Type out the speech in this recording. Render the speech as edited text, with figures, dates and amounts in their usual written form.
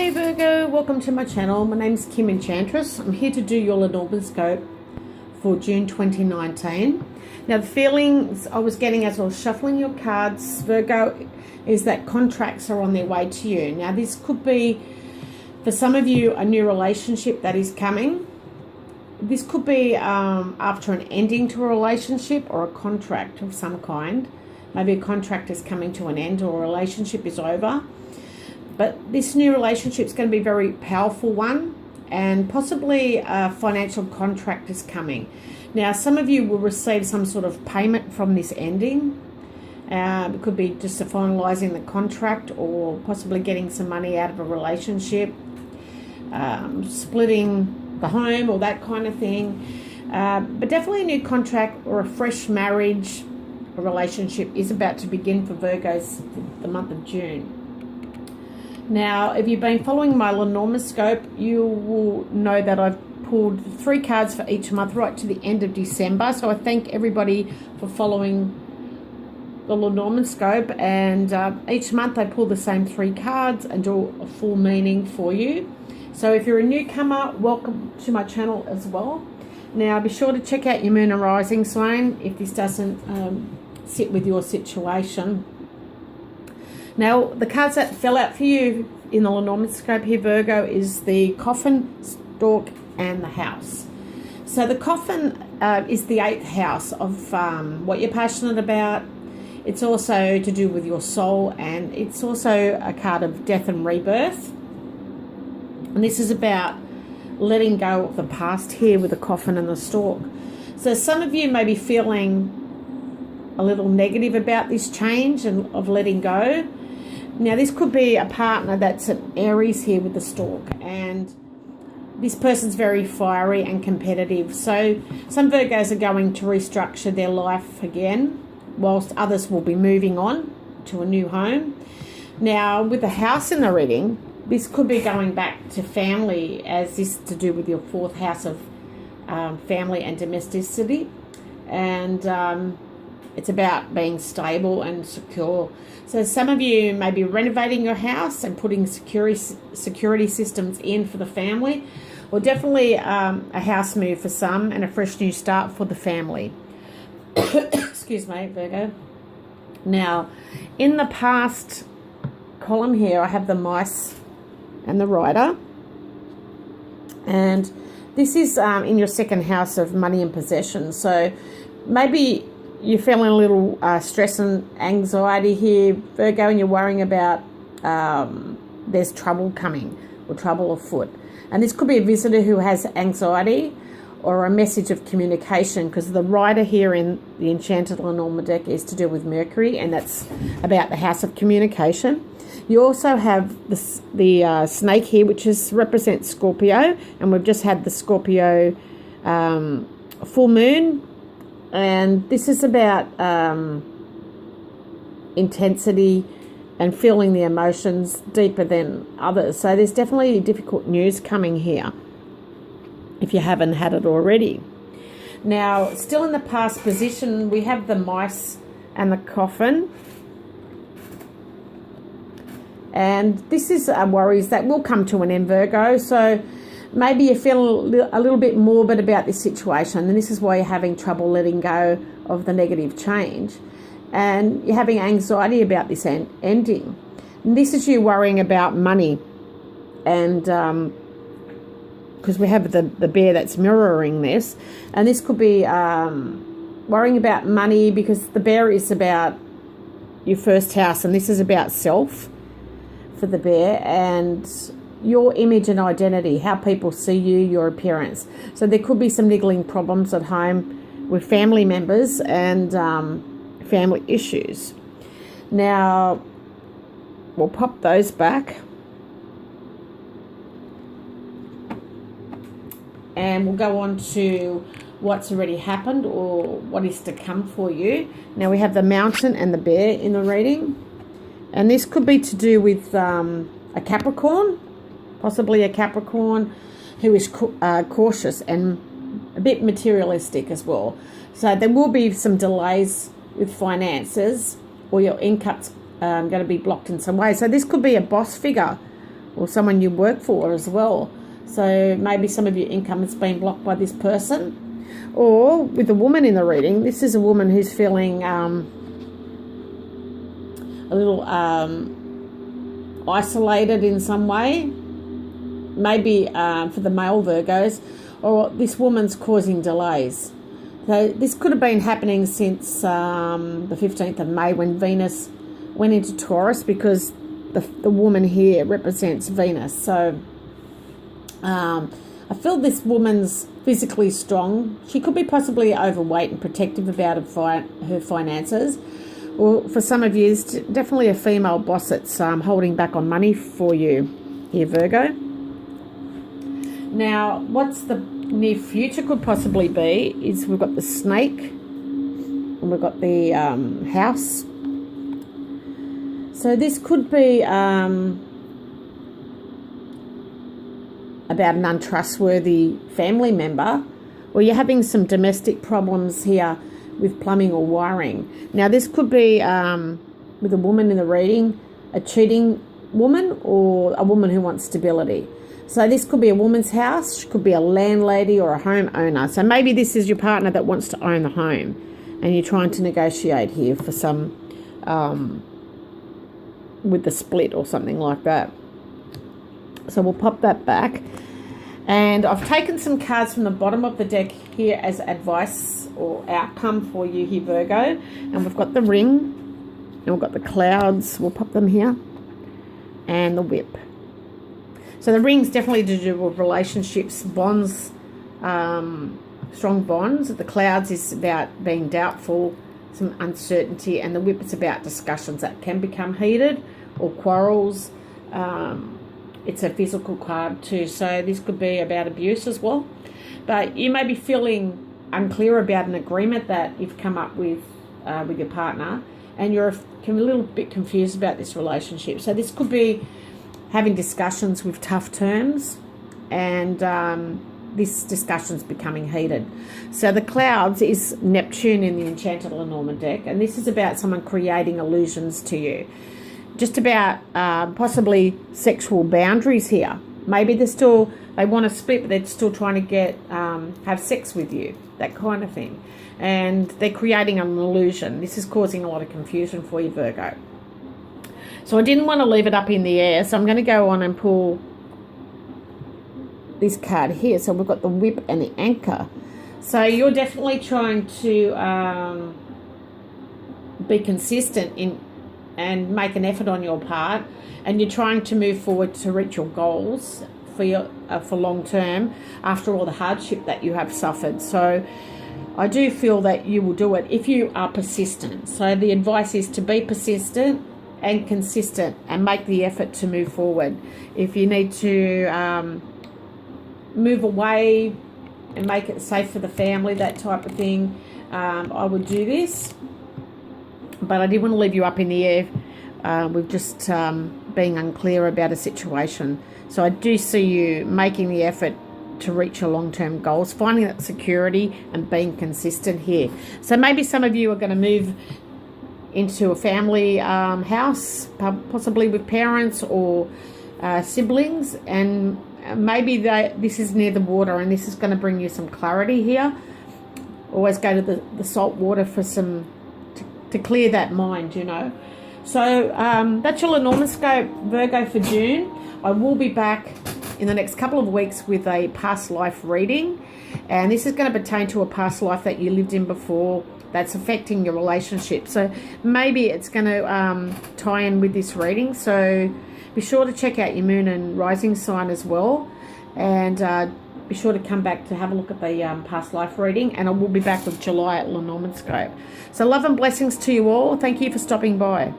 Hey Virgo, welcome to my channel. My name's Kim Enchantress. I'm here to do your LENORMANDSCOPE for June 2019. Now the feelings I was getting as I was shuffling your cards, Virgo, is that contracts are on their way to you. Now this could be, for some of you, a new relationship that is coming. This could be after an ending to a relationship or a contract of some kind. Maybe a contract is coming to an end or a relationship is over. But this new relationship is going to be a very powerful one, and possibly a financial contract is coming. Now, some of you will receive some sort of payment from this ending. It could be just finalising the contract, or possibly getting some money out of a relationship, splitting the home or that kind of thing. But definitely a new contract or a fresh marriage or relationship is about to begin for Virgos for the month of June. Now, if you've been following my LENORMANDSCOPE, you will know that I've pulled 3 cards for each month right to the end of December. So I thank everybody for following the LENORMANDSCOPE, and each month I pull the same 3 cards and do a full meaning for you. So if you're a newcomer, welcome to my channel as well. Now be sure to check out your moon and rising sign if this doesn't sit with your situation. Now, the cards that fell out for you in the LENORMANDSCOPE here, Virgo, is the coffin, stork, and the house. So the coffin is the 8th house of what you're passionate about. It's also to do with your soul, and it's also a card of death and rebirth. And this is about letting go of the past here with the coffin and the stork. So some of you may be feeling a little negative about this change and of letting go. Now, this could be a partner that's an Aries here with the stork, and this person's very fiery and competitive. So some Virgos are going to restructure their life again, whilst others will be moving on to a new home. Now, with the house in the reading, this could be going back to family, as this is to do with your 4th house of family and domesticity. And it's about being stable and secure. So some of you may be renovating your house and putting security systems in for the family, or definitely a house move for some and a fresh new start for the family. Excuse me, Virgo. Now, in the past column here, I have the mice and the rider. And this is in your 2nd house of money and possessions. So maybe you're feeling a little stress and anxiety here, Virgo, and you're worrying about there's trouble coming or trouble afoot. And this could be a visitor who has anxiety, or a message of communication, because the rider here in the Enchanted Lenormand deck is to do with Mercury, and that's about the house of communication. You also have the snake here, which represents Scorpio, and we've just had the Scorpio full moon. And this is about intensity and feeling the emotions deeper than others. So there's definitely difficult news coming here, if you haven't had it already. Now, still in the past position, we have the mice and the coffin. And this is worries that will come to an end, Virgo. So maybe you feel a little bit morbid about this situation, and this is why you're having trouble letting go of the negative change. And you're having anxiety about this ending. And this is you worrying about money. And because we have the bear that's mirroring this. And this could be worrying about money, because the bear is about your 1st house, and this is about self for the bear, and your image and identity, how people see you, your appearance. So there could be some niggling problems at home with family members and family issues. Now, we'll pop those back. And we'll go on to what's already happened or what is to come for you. Now we have the mountain and the bear in the reading. And this could be to do with a Capricorn, possibly a Capricorn who is cautious and a bit materialistic as well. So there will be some delays with finances, or your income's going to be blocked in some way. So this could be a boss figure or someone you work for as well. So maybe some of your income has been blocked by this person. Or with a woman in the reading, this is a woman who's feeling a little isolated in some way. Maybe for the male Virgos, or this woman's causing delays. So this could have been happening since the 15th of May when Venus went into Taurus, because the woman here represents Venus. So I feel this woman's physically strong. She could be possibly overweight and protective about her finances. Or for some of you, it's definitely a female boss that's holding back on money for you here, Virgo. Now, what's the near future could possibly be is we've got the snake and we've got the house. So this could be about an untrustworthy family member, or you're having some domestic problems here with plumbing or wiring. Now this could be with a woman in the reading, a cheating woman or a woman who wants stability. So this could be a woman's house, she could be a landlady or a homeowner. So maybe this is your partner that wants to own the home and you're trying to negotiate here for some with the split or something like that. So we'll pop that back. And I've taken some cards from the bottom of the deck here as advice or outcome for you here, Virgo. And we've got the ring, and we've got the clouds. We'll pop them here. And the whip. So the ring's definitely to do with relationships, bonds, strong bonds. The clouds is about being doubtful, some uncertainty. And the whip is about discussions that can become heated or quarrels. It's a physical card too, so this could be about abuse as well. But you may be feeling unclear about an agreement that you've come up with your partner, and you're a little bit confused about this relationship. So this could be having discussions with tough terms, and this discussion's becoming heated. So the clouds is Neptune in the Enchanted Lenormand deck, and this is about someone creating illusions to you. Just about possibly sexual boundaries here. Maybe they want to split, but they're still trying to get have sex with you, that kind of thing. And they're creating an illusion. This is causing a lot of confusion for you, Virgo. So I didn't want to leave it up in the air, so I'm going to go on and pull this card here. So we've got the whip and the anchor. So you're definitely trying to be consistent and make an effort on your part, and you're trying to move forward to reach your goals for long term after all the hardship that you have suffered. So I do feel that you will do it if you are persistent. So the advice is to be persistent and consistent and make the effort to move forward. If you need to move away and make it safe for the family, that type of thing, I would do this. But I didn't want to leave you up in the air with just being unclear about a situation. So I do see you making the effort to reach your long-term goals, finding that security and being consistent here. So maybe some of you are going to move into a family house, possibly with parents or siblings, and maybe this is near the water, and this is going to bring you some clarity here. Always go to the salt water for some to clear that mind, you know. So that's your LENORMANDSCOPE, Virgo, for June. I will be back in the next couple of weeks with a past life reading, and this is going to pertain to a past life that you lived in before that's affecting your relationship. So maybe it's going to tie in with this reading. So be sure to check out your moon and rising sign as well, and be sure to come back to have a look at the past life reading, and I will be back with July at LENORMANDSCOPE. So love and blessings to you all. Thank you for stopping by.